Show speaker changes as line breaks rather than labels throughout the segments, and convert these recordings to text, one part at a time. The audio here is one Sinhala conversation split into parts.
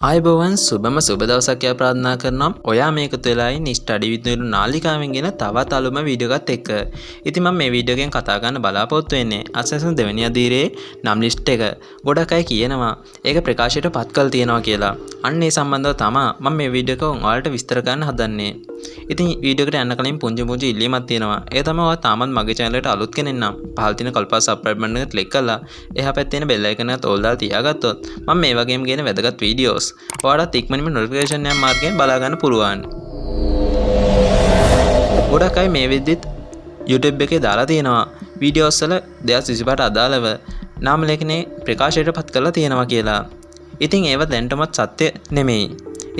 ආයුබෝවන් සුබම සුබ දවසක් කියලා ප්‍රාර්ථනා කරනවා. ඔයා මේකතු වෙලා ඉන්නේ ස්ටඩි විත් නිරු නාලිකාවෙන් ගෙන තවත් අලුම වීඩියෝ එකක් එක්ක. ඉතින් මම මේ වීඩියෝ එකෙන් කතා කරන්න බලාපොරොත්තු වෙන්නේ අසසන දෙවෙනි අදියරේ නම් ලිස්ට් එක. ගොඩක් අය කියනවා ඒක ප්‍රකාශයට පත් කළ තියෙනවා කියලා. අන්න ඒ සම්බන්ධව තමයි මම මේ වීඩියෝ එක ඔයාලට විස්තර කරන්න හදන්නේ. ඉතින් වීඩියෝ එකට යන්න කලින් පුංචි ඉල්ලීමක් තියෙනවා. ඒ තමයි ඔයා තාමත් මගේ channel එකට අලුත් කෙනෙක් නම් පහළ තියෙන කල්පා subscribe button එක click කරලා එහා පැත්තේ තියෙන bell icon එකත් all දාලා තියාගත්තොත් මම මේ වගේම ගෙන වැදගත් වීඩියෝස් ඔයාලට ඉක්මනින්ම notification එක මාර්ගයෙන් බලා ගන්න පුළුවන්. ගොඩක් අය මේ විදිහට YouTube එකේ දාලා තියෙනවා වීඩියෝස් වල 2025ට අදාළව නාම ලේඛනයේ ප්‍රකාශයට පත් කරලා තියෙනවා කියලා. ඉතින් ඒව දැන්ටමත් සත්‍ය නෙමෙයි.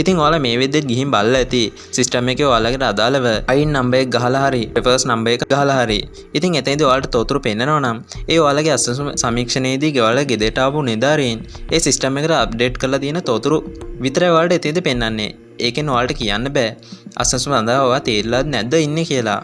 ඉතින් ඔයාලා මේ විදිහට ගිහින් බලලා ඇති සිස්ටම් එකේ ඔයාලකට අදාළව අයින් නම්බර් එක ගහලා හරි රිවර්ස් නම්බර් එක ගහලා හරි. ඉතින් එතෙන්දී ඔයාලට තොරතුරු පෙන්නනවා නම් ඒ ඔයාලගේ අසසුම සමීක්ෂණයේදී ඔයාලා ගෙදරට ආපු නිලධාරීන් ඒ සිස්ටම් එකට අප්ඩේට් කරලා තියෙන තොරතුරු විතරයි ඔයාලට එතෙන්දී පෙන්නන්නේ. ඒකෙන් ඔයාලට කියන්න බෑ අසසුම සඳහා ඔයා තේරිලාද නැද්ද ඉන්නේ කියලා.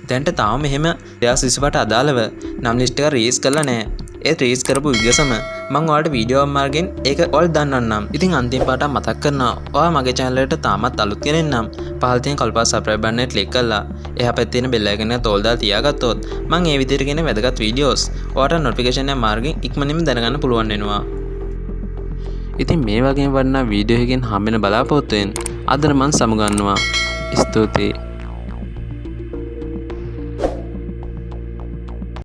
දැන්ට තාම මෙහෙම 2025ට අදාළව නම් ලිස්ට් එක රීස් කරලා නැහැ. ඒ රීස් කරපු විගසම මම ඔයාලට වීඩියෝ මාර්ගෙන් ඒක ඔයාලට දන්නන්නම්. ඉතින් අන්තිම පාඩම් මතක් කරනවා. ඔයා මගේ channel එකට තාමත් අලුත් කෙනෙක් නම් පහළ තියෙන කල්පා subscribe button එක click කරලා එහා පැත්තේ තියෙන bell icon එක තෝල් දාලා තියාගත්තොත් මම මේ විදිහට කියන වැදගත් වීඩියෝස් ඔයාලට notification එක මාර්ගෙන් ඉක්මනින්ම දැනගන්න පුළුවන් වෙනවා. ඉතින් මේ වගේම වටිනා වීඩියෝ එකකින් හම්බෙන්න බලාපොරොත්තු වෙන අද මම සමුගන්නවා. ස්තුතියි.